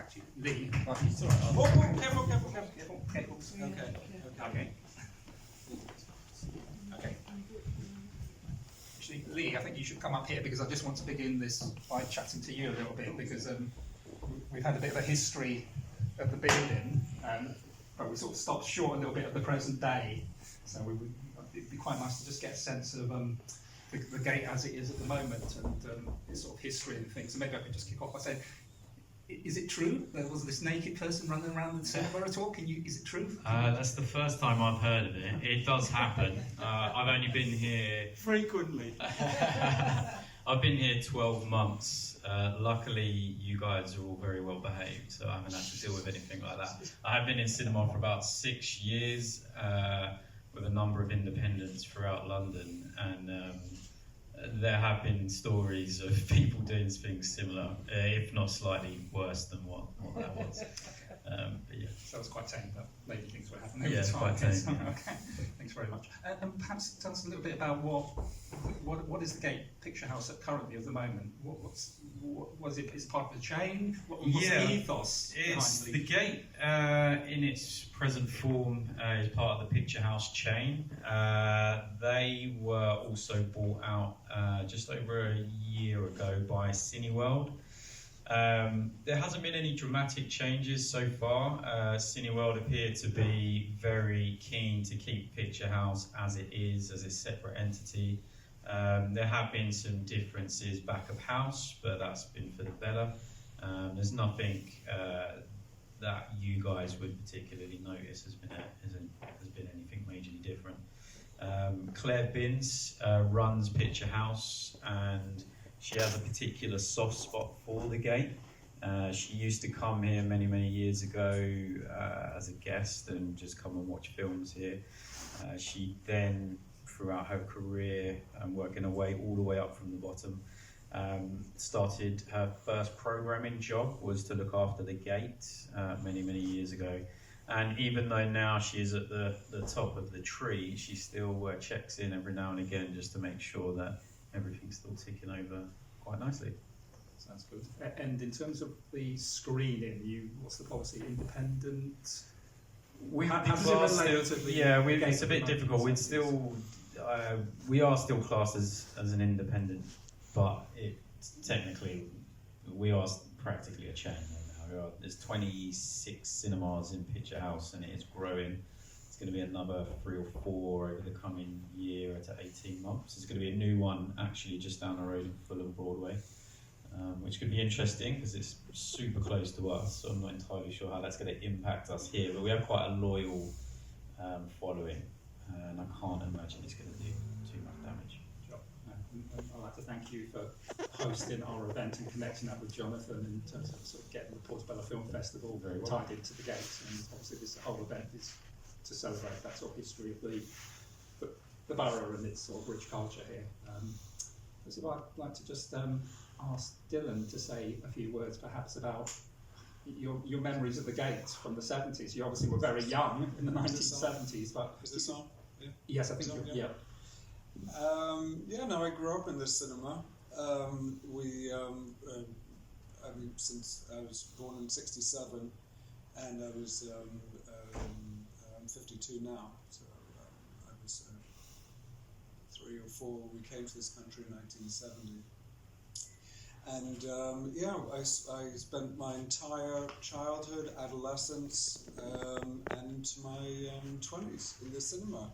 back to you. Lee. It's all right. Oh, careful. Okay. Actually, Lee, I think you should come up here because I just want to begin this by chatting to you a little bit because we've had a bit of a history of the building, but we sort of stopped short a little bit of the present day. So it'd be quite nice to just get a sense of the gate as it is at the moment and its sort of history and things. So maybe I could just kick off by saying, is it true there was this naked person running around the cinema at all? Is it true? That's the first time I've heard of it. It does happen. I've only been here... Frequently. I've been here 12 months. Luckily, you guys are all very well behaved, so I haven't had to deal with anything like that. I have been in cinema for about 6 years with a number of independents throughout London, and there have been stories of people doing things similar, if not slightly worse than what that was. But yeah. So it was quite tame, but maybe things were happening. Yeah, quite tame. Okay, thanks very much. And perhaps tell us a little bit about what is the Gate Picture House currently at the moment? Was it part of the chain? What's the ethos it's behind the Gate in its present form is part of the Picture House chain. They were also bought out just over a year ago by Cineworld. There hasn't been any dramatic changes so far. Cineworld appear to be very keen to keep Picture House as it is, as a separate entity. There have been some differences back of house, but that's been for the better. There's nothing that you guys would particularly notice has been anything majorly different. Claire Binns runs Picture House, and she has a particular soft spot for the Gate. She used to come here many years ago as a guest and just come and watch films here. She then, throughout her career, working her way all the way up from the bottom, started her first programming job was to look after the Gate many years ago. And even though now she is at the top of the tree, she still checks in every now and again just to make sure that everything's still ticking over quite nicely. Sounds good. And in terms of the screening, what's the policy? Independent? It's a bit difficult. We are still classed as an independent, but technically we are practically a chain right now. There's 26 cinemas in Picture House, and it is growing. It's going to be another 3 or 4 over the coming year to 18 months. There's going to be a new one actually just down the road in Fulham Broadway, which could be interesting because it's super close to us, so I'm not entirely sure how that's going to impact us here, but we have quite a loyal following, and I can't imagine it's going to do too much damage. Sure. I'd like to thank you for hosting our event and connecting that with Jonathan in terms of sort of getting the Portobello Film Festival tied into the Gates, and obviously this whole event is to celebrate that sort of history of the borough and its sort of rich culture here. So I'd like to just ask Dylan to say a few words perhaps about your memories of the Gates from the 70s. You obviously were very young in the 1970s, but... Is this on? Yeah. Yes, I think you're, yeah. I grew up in this cinema. Since I was born in 67, and I was... I'm 52 now, so I was 3 or 4 when we came to this country in 1970. And I spent my entire childhood, adolescence, and into my 20s in the cinema,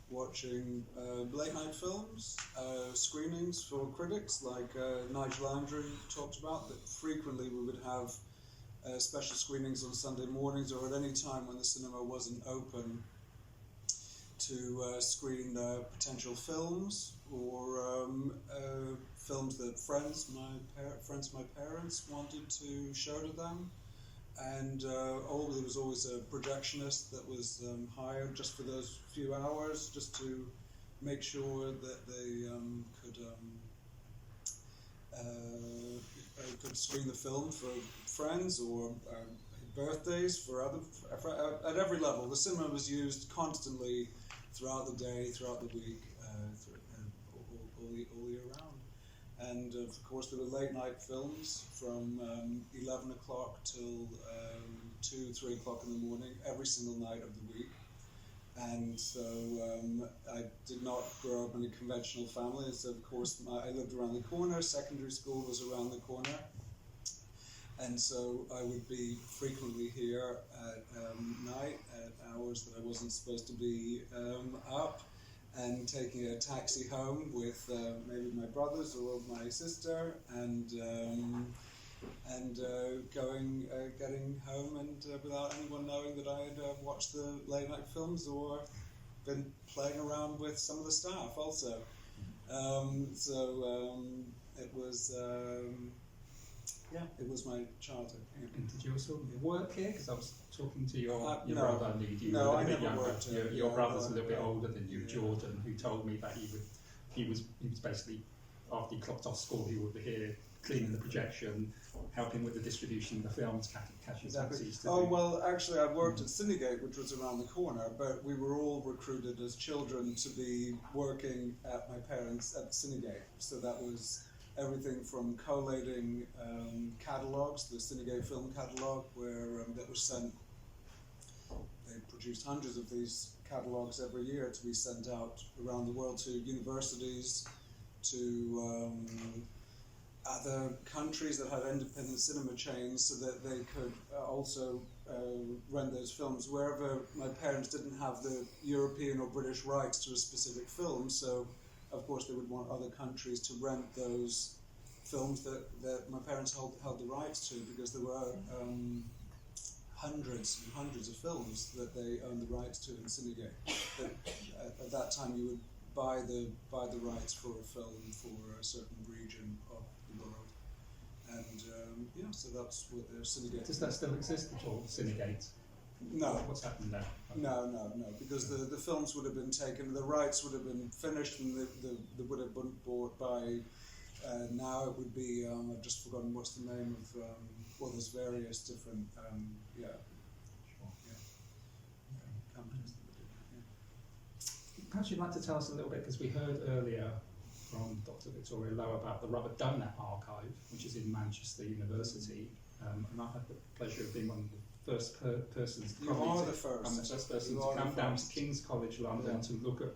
watching late night films, screenings for critics like Nigel Andrew talked about, that frequently we would have special screenings on Sunday mornings or at any time when the cinema wasn't open to screen potential films or films that friends of my parents wanted to show to them. And there was always a projectionist that was hired just for those few hours, just to make sure that they could screen the film for friends or birthdays for at every level. The cinema was used constantly throughout the day, throughout the week, all year round. And of course there were late night films from 11 o'clock till 2, 3 o'clock in the morning, every single night of the week. And so I did not grow up in a conventional family. So of course I lived around the corner, secondary school was around the corner. And so I would be frequently here at night at hours that I wasn't supposed to be up, and taking a taxi home with maybe my brothers or my sister, and getting home and without anyone knowing that I had watched the late night films or been playing around with some of the staff also. It was. It was my childhood. Yeah. And did you also work here? Because I was talking to your No. brother, Lee. You No, were a I bit never younger. worked here. Your Yeah, brother's a I little bit worked- older than you, yeah. Jordan, who told me that he was basically, after he clocked off school, he would be here cleaning the projection, helping with the distribution of the films, catching Exactly. taxis. Oh, well, actually, I worked at Syndicate, which was around the corner, but we were all recruited as children to be working at my parents at Syndicate. So that was everything from collating catalogues, the Syndicate film catalogue, where that was sent. They produced hundreds of these catalogues every year to be sent out around the world to universities, to other countries that had independent cinema chains, so that they could also rent those films wherever my parents didn't have the European or British rights to a specific film. So of course they would want other countries to rent those films that my parents held the rights to, because there were hundreds and hundreds of films that they owned the rights to in Syndicate. But at that time you would buy the rights for a film for a certain region of the world. And so that's what the Syndicate. Does that still exist at all, Syndicate? No. What's happened there? No, because the films would have been taken, the rights would have been finished, and they would have been bought by, now it would be, I've just forgotten what's the name of, there's various different, companies that would do that, Perhaps you'd like to tell us a little bit, because we heard earlier from Dr. Victoria Lowe about the Rubber Donut Archive, which is in Manchester University, and I had the pleasure of being one of the first persons to You are the first. I'm the first person You to are the come down to first. King's College London Yeah. to look at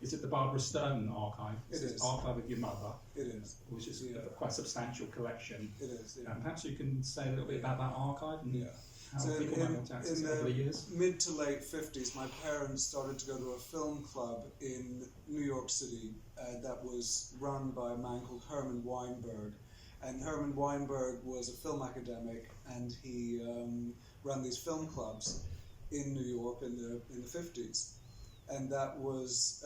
is it the Barbara Stone archive? It is. Archive of Your Mother, It is. which is Yeah. a quite substantial collection. It is. Yeah. Perhaps you can say a little bit about that archive and Yeah. how So people might want to access in it over the the years. mid to late 50s, my parents started to go to a film club in New York City that was run by a man called Herman Weinberg. And Herman Weinberg was a film academic, and he ran these film clubs in New York in the 50s. And that was,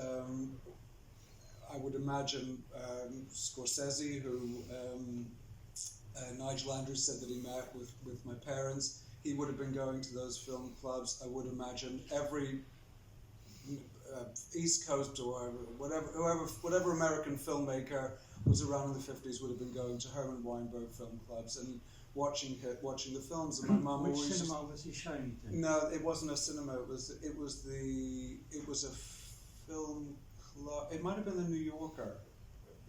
I would imagine, Scorsese, who Nigel Andrews said that he met with my parents. He would have been going to those film clubs. I would imagine every East Coast or whatever American filmmaker was around in the 50s would have been going to Herman Weinberg film clubs and watching the films. And my mum Which always cinema was he showing you to? No, it wasn't a cinema. It was a film club. It might have been the New Yorker.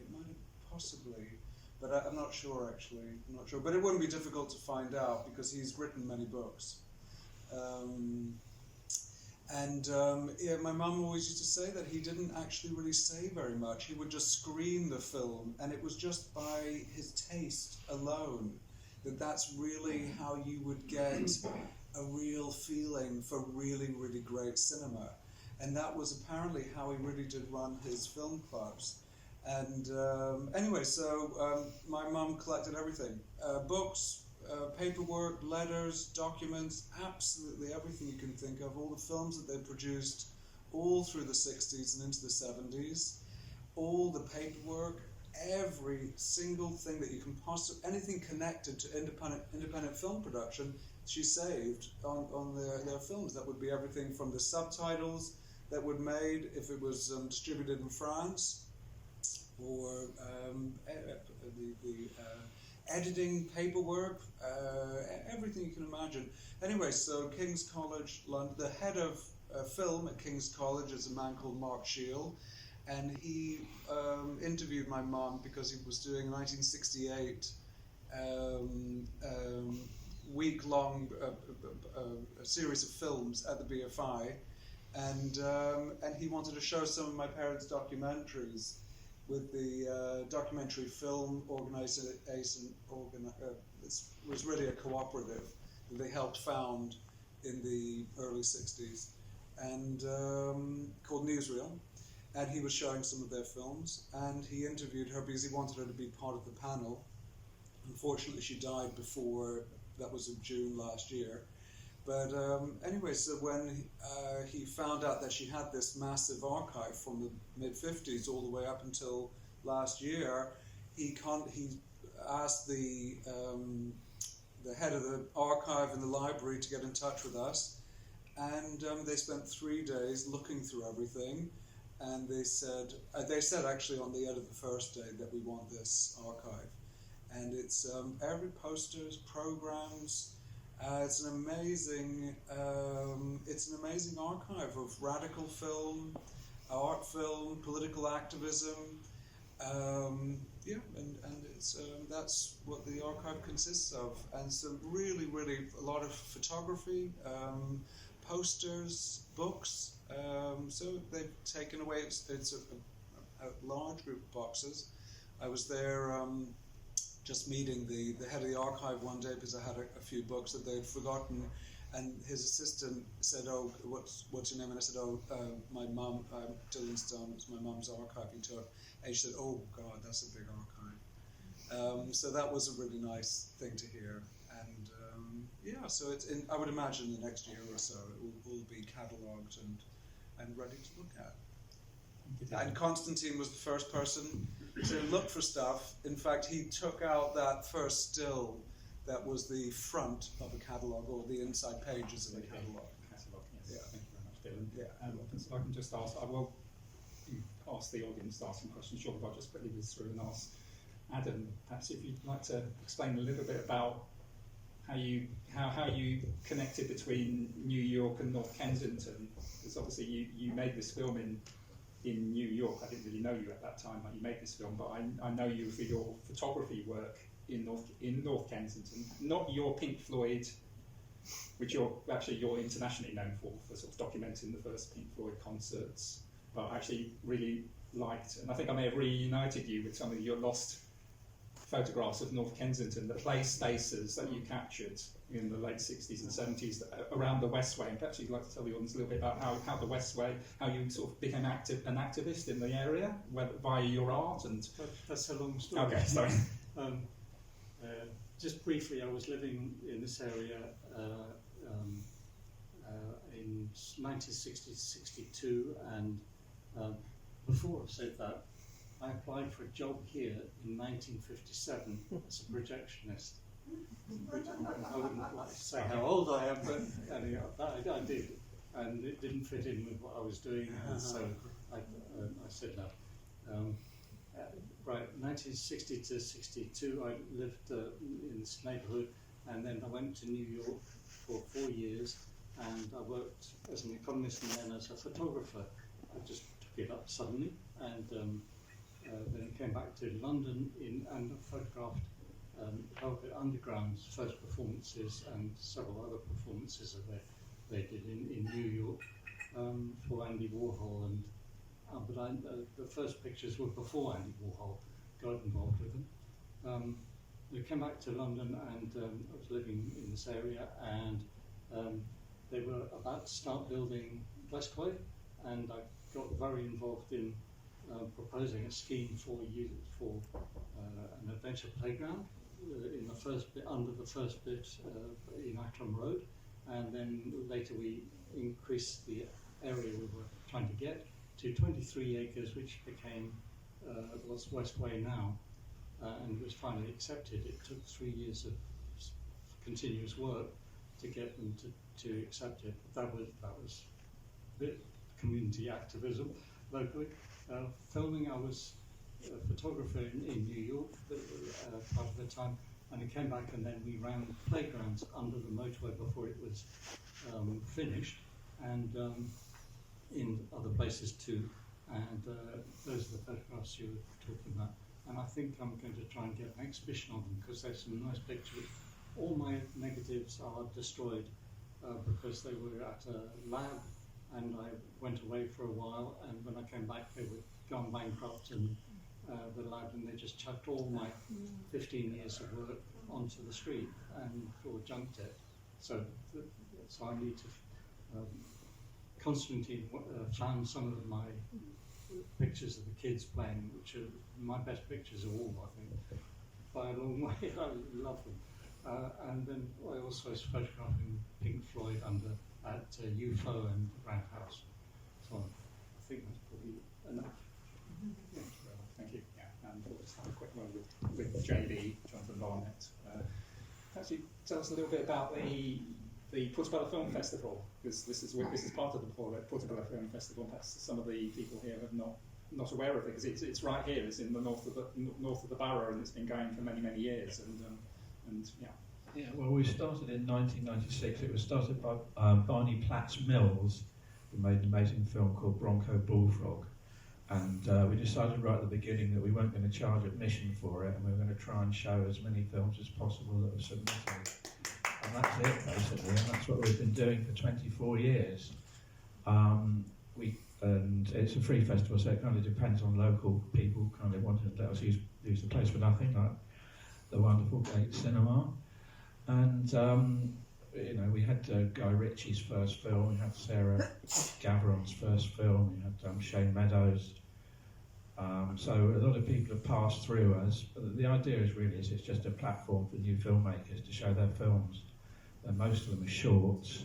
It might have possibly, but I'm not sure actually. I'm not sure. But it wouldn't be difficult to find out because he's written many books. My mum always used to say that he didn't actually really say very much. He would just screen the film, and it was just by his taste alone that's really how you would get a real feeling for really, really great cinema. And that was apparently how he really did run his film clubs. And anyway, so my mum collected everything. Books, paperwork, letters, documents, absolutely everything you can think of, all the films that they produced all through the 60s and into the 70s, all the paperwork, every single thing that you can possibly, anything connected to independent film production, she saved on their films. That would be everything from the subtitles that were made if it was distributed in France, or the editing paperwork, everything you can imagine. Anyway, so King's College London, the head of film at King's College is a man called Mark Shield, and he interviewed my mum because he was doing a 1968 week-long a series of films at the BFI, and he wanted to show some of my parents' documentaries with the documentary film organisation. It was really a cooperative that they helped found in the early 60s, and called Newsreel. And he was showing some of their films, and he interviewed her because he wanted her to be part of the panel. Unfortunately, she died before, that was in June last year. But anyway, so when he found out that she had this massive archive from the mid-50s all the way up until last year, he asked the head of the archive in the library to get in touch with us, and they spent 3 days looking through everything. And they said actually on the end of the first day that we want this archive, and it's every posters, programs. It's an amazing archive of radical film, art film, political activism. And it's that's what the archive consists of, and some really a lot of photography, posters, books. So they've taken away, it's a large group of boxes. I was there just meeting the head of the archive one day because I had a few books that they'd forgotten, and his assistant said, "Oh, what's your name?" And I said, "Oh, my mum, Dylan Stone, it's my mum's archiving to it." And she said, "Oh God, that's a big archive." So that was a really nice thing to hear. And so it's I would imagine the next year or so it will all be catalogued and ready to look at. And Constantine was the first person to look for stuff. In fact, he took out that first still that was the front of a catalogue, or the inside pages of a catalogue. Yes. Yeah. Thank you very much, Dylan. Yeah. So I can just ask, I will ask the audience to ask some questions, sure, but I'll just quickly whiz through and ask Adam, perhaps if you'd like to explain a little bit about how you connected between New York and North Kensington, because obviously you made this film in New York. I didn't really know you at that time, like you made this film, but I know you for your photography work in North Kensington, not your Pink Floyd, which you're internationally known for sort of documenting the first Pink Floyd concerts, but actually really liked, and I think I may have reunited you with some of your lost photographs of North Kensington, the place spaces that you captured in the late 60s and 70s around the Westway, and perhaps you'd like to tell the audience a little bit about how the Westway, how you sort of became an activist in the area via your art. And that's a long story. Okay, sorry. Just briefly, I was living in this area in 1960-62, and before I said that, I applied for a job here in 1957 as a projectionist. I wouldn't like to say how old I am, but anyway, I did, and it didn't fit in with what I was doing, so I said no. Right, 1960 to 62, I lived in this neighbourhood, and then I went to New York for 4 years, and I worked as an economist and then as a photographer. I just took it up suddenly, and then came back to London and photographed Velvet Underground's first performances and several other performances that they did in New York for Andy Warhol. And but the first pictures were before Andy Warhol got involved with them. We came back to London, and I was living in this area, and they were about to start building Westway, and I got very involved in proposing a scheme for an adventure playground in the first bit, under the first bit in Acklam Road, and then later we increased the area we were trying to get to 23 acres, which became what's Westway now, and was finally accepted. It took 3 years of continuous work to get them to accept it. That was a bit community activism locally. Filming, I was a photographer in New York part of the time, and I came back, and then we ran playgrounds under the motorway before it was finished, and in other places too. and those are the photographs you were talking about. And I think I'm going to try and get an exhibition of them because there's some nice pictures. All my negatives are destroyed because they were at a lab, and I went away for a while, and when I came back they were gone bankrupt, and the lab, and they just chucked all my 15 years of work onto the street and or junked it. So I need to. Constantine found some of my pictures of the kids playing, which are my best pictures of all, I think, by a long way. I love them. And then I also was photographing Pink Floyd at UFO and Roundhouse. So I think that's probably enough. Yeah, thank you. Yeah, and we'll just have a quick one with JB, Jonathan Barnett. Actually, tell us a little bit about the Portobello Film Festival, because this is part of the Portobello Film Festival. Perhaps some of the people here are not aware of it, because it's right here. It's in the north of the borough, and it's been going for many years. And yeah. Yeah, well, we started in 1996. It was started by Barney Platts Mills, who made an amazing film called Bronco Bullfrog. And we decided right at the beginning that we weren't going to charge admission for it, and we were going to try and show as many films as possible that were submitted. And that's it, basically, and that's what we've been doing for 24 years. And it's a free festival, so it kind of depends on local people kind of wanting to let us use the place for nothing, like the wonderful Gate Cinema. And we had Guy Ritchie's first film, we had Sarah Gavron's first film, we had Shane Meadows. So a lot of people have passed through us. But the idea is it's just a platform for new filmmakers to show their films. And most of them are shorts.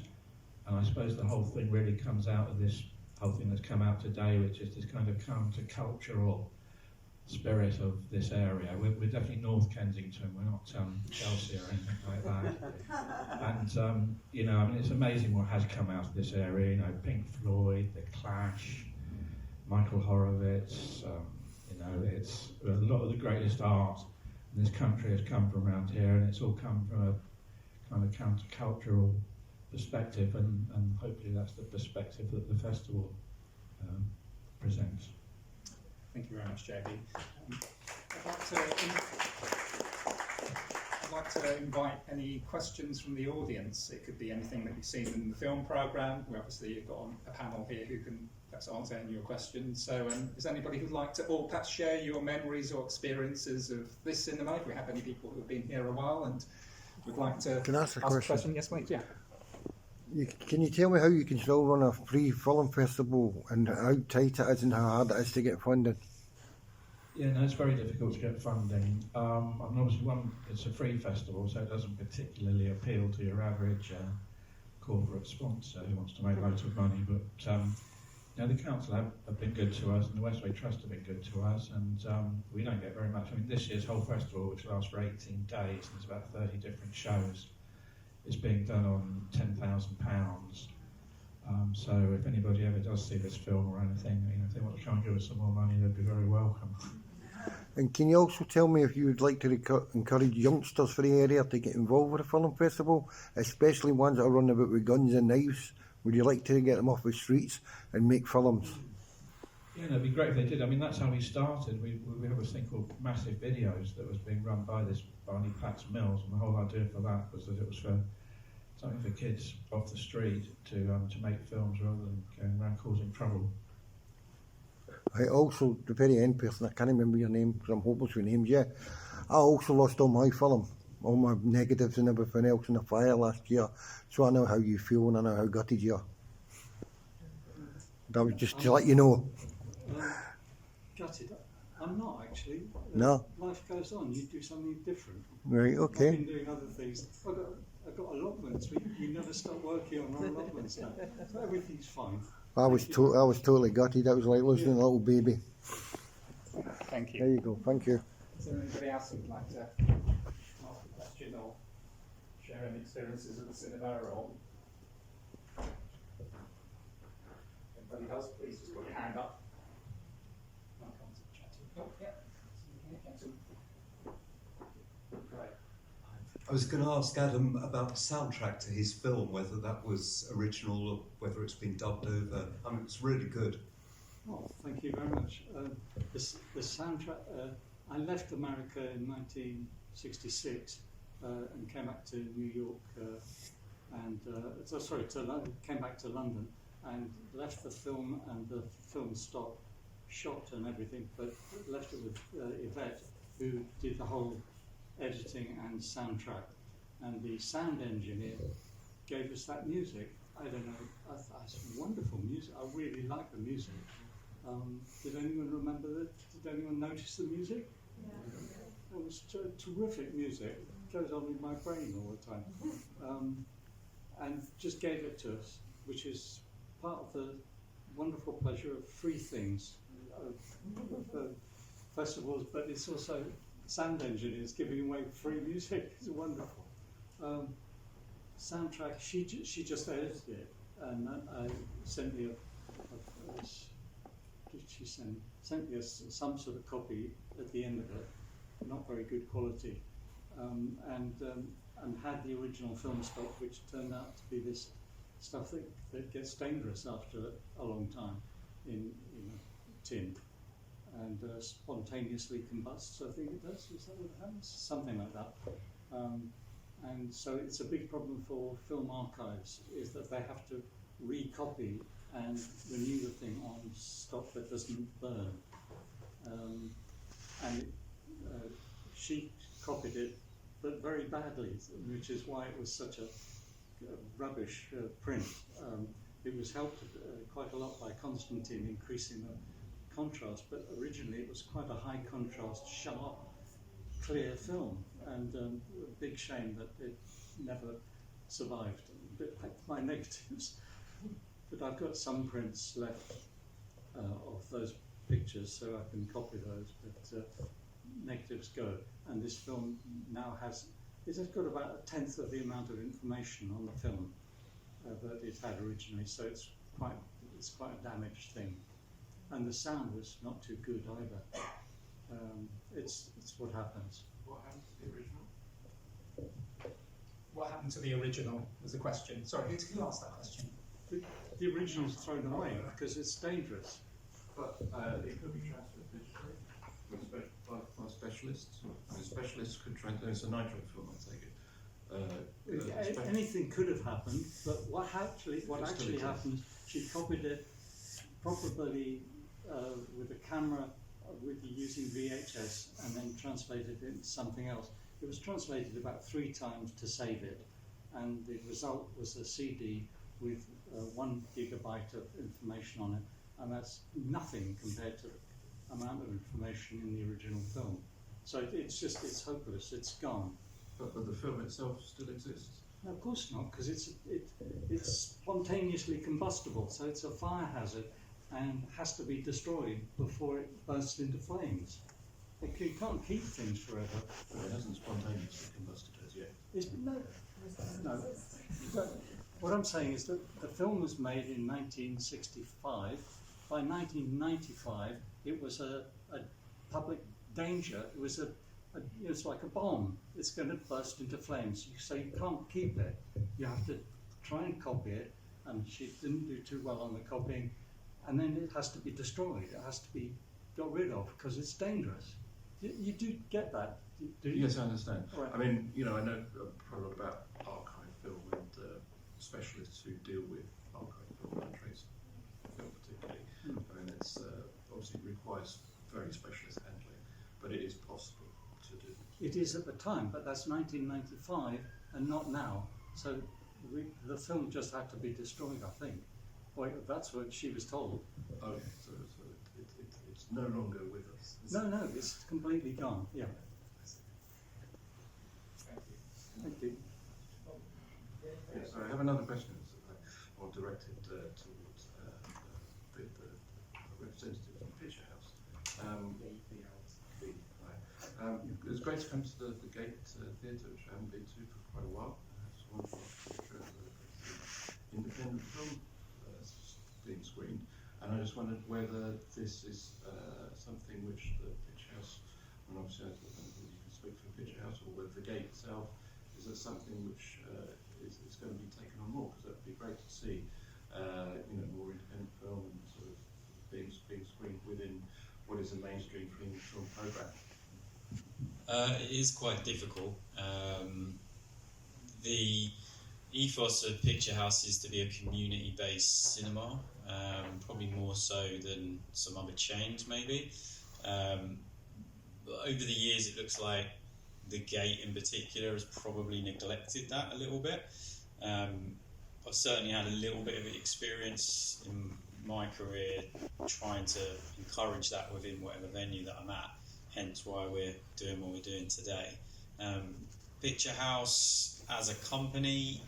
And I suppose the whole thing really comes out of this whole thing that's come out today, which is this kind of countercultural spirit of this area. We're definitely North Kensington, we're not Chelsea or anything like that. And it's amazing what has come out of this area. Pink Floyd, The Clash, Michael Horowitz. It's a lot of the greatest art in this country has come from around here, and it's all come from a kind of countercultural perspective, and hopefully that's the perspective that the festival presents. Thank you very much, JB. I'd like to invite any questions from the audience. It could be anything that you've seen in the film programme. We obviously have got a panel here who can perhaps answer any of your questions. So is anybody who'd like to, or perhaps share your memories or experiences of this cinema? If we have any people who've been here a while and would like to Can I ask a question? Yes, mate, yeah. Can you tell me how you can still run a free film festival, and how tight it is and how hard it is to get funded? Yeah, no, it's very difficult to get funding. Obviously, it's a free festival, so it doesn't particularly appeal to your average corporate sponsor who wants to make loads of money. But the council have been good to us, and the Westway Trust have been good to us, and we don't get very much. I mean, this year's whole festival, which lasts for 18 days, and there's about 30 different shows, is being done on £10,000. So if anybody ever does see this film or anything, if they want to try and give us some more money, they'd be very welcome. And can you also tell me if you would like to encourage youngsters for the area to get involved with the film festival, especially ones that are running about with guns and knives? Would you like to get them off the streets and make films? Yeah, it'd be great if they did. I mean, that's how we started. We have this thing called Massive Videos that was being run by this Barney Platts Mills, and the whole idea for that was that it was for something for kids off the street to make films rather than going around causing trouble. I also, the very end person, I can't remember your name because I'm hopeless with names, yeah. I also lost all my film, all my negatives and everything else in the fire last year. So I know how you feel and I know how gutted you are. That was just to let you know. Gutted. I'm not actually. No. Life goes on. You do something different. Right, okay. I've been doing other things. I've got allotments. We never stop working on our allotments now. So everything's fine. I was totally gutted. I was like losing a little baby. Thank you. There you go. Thank you. Is there anybody else who'd like to ask a question or share any experiences of the cinema or? Anybody else, please just put your hand up. Oh, yeah. Great. I was going to ask Adam about the soundtrack to his film, whether that was original or whether it's been dubbed over. I mean, it's really good. Oh, thank you very much. The soundtrack, I left America in 1966 and came back to New York came back to London and left the film and the film stock shot and everything, but left it with Yvette, who did the whole editing and soundtrack. And the sound engineer gave us that music. I don't know, it's wonderful music. I really like the music. Did anyone remember that? Did anyone notice the music? Yeah. It was terrific music. It goes on in my brain all the time. And just gave it to us, which is part of the wonderful pleasure of free things, of festivals, but it's also sound engineers giving away free music. It's wonderful. Soundtrack, she just edited it, and sent me sent me some sort of copy at the end of it, not very good quality, and had the original film stock, which turned out to be this stuff that gets dangerous after a long time in a tin, and spontaneously combusts, I think it does. Is that what happens? Something like that. And so it's a big problem for film archives, is that they have to recopy and renew the thing on stock that doesn't burn. She copied it, but very badly, which is why it was such a rubbish print. It was helped quite a lot by Constantine increasing the contrast, but originally it was quite a high contrast, sharp, clear film, and a big shame that it never survived. A bit like my negatives. But I've got some prints left of those pictures, so I can copy those, but negatives go. And this film now has got about 1/10 of the amount of information on the film that it had originally, so it's quite a damaged thing. And the sound was not too good either. It's what happens. What happened to the original? What happened to the original was the question. Sorry, who asked that question? The original's thrown away because it's dangerous. But it could be transferred digitally by specialists. I mean, specialists could transfer. It's a nitrate film, I take it. Anything could have happened, but what actually happened, she copied it probably with a camera using VHS and then translated it into something else. It was translated about 3 times to save it, and the result was a CD with 1 gigabyte of information on it, and that's nothing compared to the amount of information in the original film. So it's hopeless, it's gone. But the film itself still exists? No, of course not, because it's spontaneously combustible, so it's a fire hazard and has to be destroyed before it bursts into flames. You can't keep things forever. But it hasn't spontaneously combusted as yet. No. What I'm saying is that the film was made in 1965. By 1995, it was a public danger. It was it's like a bomb. It's going to burst into flames. So you can't keep it. You have to try and copy it. And she didn't do too well on the copying. And then it has to be destroyed. It has to be got rid of because it's dangerous. You do get that, do you? Yes, I understand. Right. I mean, I know quite a lot about archive film and specialists who deal with archive film, nitrates film particularly. I mean, it's obviously requires very specialist handling, but it is possible to do. It is at the time, but that's 1995 and not now. So the film just had to be destroyed, I think. Well, that's what she was told. Okay, so it's no longer with us. No, it's completely gone. Yeah. Thank you. Yes, I have another question, or directed towards the representative from Picture House. It's great to come to the Gate Theatre, which I haven't been to for quite a while. It's a wonderful independent film being screened, and I just wondered whether this is something which the Picture House, and obviously I don't know whether you can speak for Picture House or whether the Gate itself, is that something which is going to be taken on more, because that would be great to see more independent film and sort of being screened within what is a mainstream film programme? It is quite difficult. The ethos of Picture House is to be a community-based cinema, probably more so than some other chains maybe. But over the years it looks like the Gate in particular has probably neglected that a little bit. I've certainly had a little bit of experience in my career trying to encourage that within whatever venue that I'm at, hence why we're doing what we're doing today. Picture House as a company,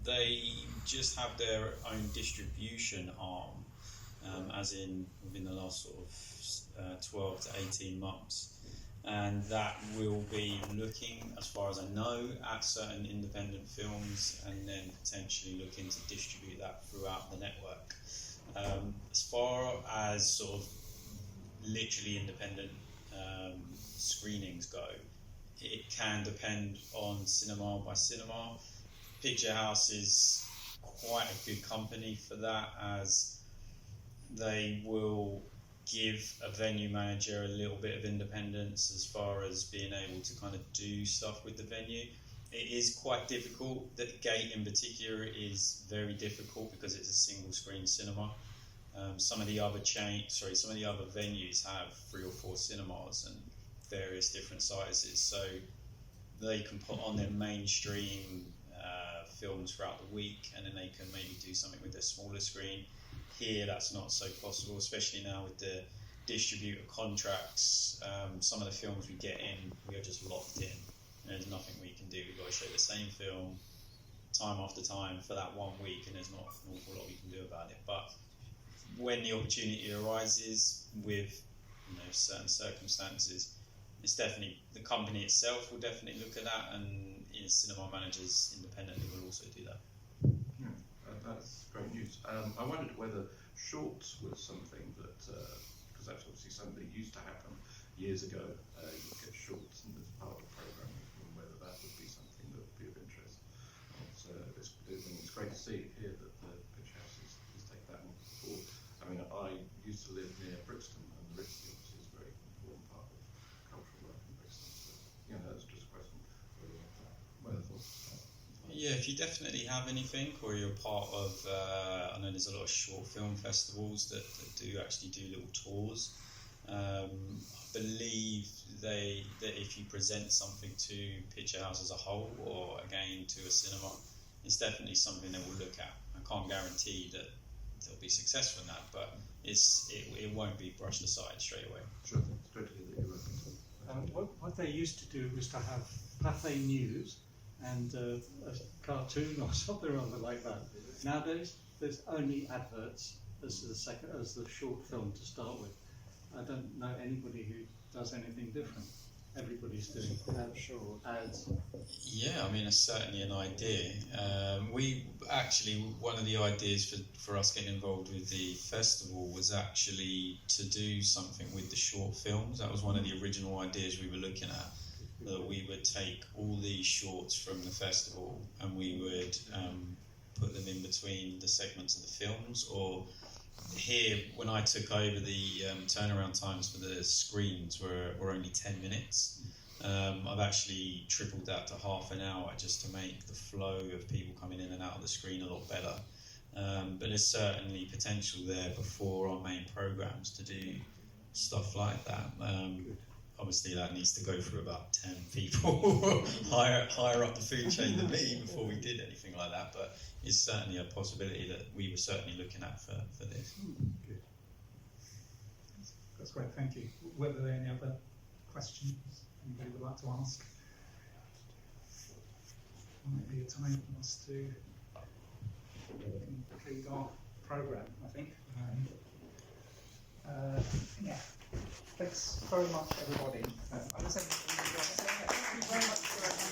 they just have their own distribution arm, as in within the last sort of 12 to 18 months. And that will be looking, as far as I know, at certain independent films and then potentially looking to distribute that throughout the network. As far as sort of literally independent screenings go, it can depend on cinema by cinema. Picture House is quite a good company for that, as they will give a venue manager a little bit of independence as far as being able to kind of do stuff with the venue. It is quite difficult. The Gate in particular is very difficult because it's a single screen cinema. Some of the other venues have 3 or 4 cinemas and various different sizes, so they can put on their mainstream films throughout the week, and then they can maybe do something with their smaller screen. Here, that's not so possible, especially now with the distributor contracts. Some of the films we get in, we are just locked in. There's nothing we can do. We've got to show the same film time after time for that 1 week, and there's not an awful lot we can do about it. But when the opportunity arises with certain circumstances, it's definitely, the company itself will definitely look at that, and cinema managers independently will also do that. That's great news. I wondered whether shorts was something that, because that's obviously something that used to happen years ago, you get shorts as part of the programme, and whether that would be something that would be of interest. It's great to see here that the Picture House is taking that on board. I mean, I used to live near Brixton, and the Ritz obviously is a very important part of cultural life in Brixton. So, that's just a question whether thoughts. Yeah, if you definitely have anything, or you're part of, I know there's a lot of short film festivals that do actually do little tours. I believe that if you present something to Picture House as a whole, or again to a cinema, it's definitely something that we'll look at. I can't guarantee that they'll be successful in that, but it won't be brushed aside straight away. Sure, it's great to hear that you're open to it. What they used to do was to have Pathé News and a cartoon or something or other like that. Nowadays, there's only adverts as the short film to start with. I don't know anybody who does anything different. Everybody's doing ads. Yeah, I mean, it's certainly an idea. One of the ideas for us getting involved with the festival was actually to do something with the short films. That was one of the original ideas we were looking at, that we would take all these shorts from the festival and we would put them in between the segments of the films. Or here, when I took over, the turnaround times for the screens were only 10 minutes. I've actually tripled that to half an hour just to make the flow of people coming in and out of the screen a lot better. But there's certainly potential there before our main programmes to do stuff like that. Obviously, that needs to go through about 10 people higher up the food chain than me before we did anything like that. But it's certainly a possibility that we were certainly looking at for this. Good. That's great, thank you. Were there any other questions anybody would like to ask? Might be a time for us to conclude our programme, I think. Yeah. Thanks very much, everybody. Thank you very much for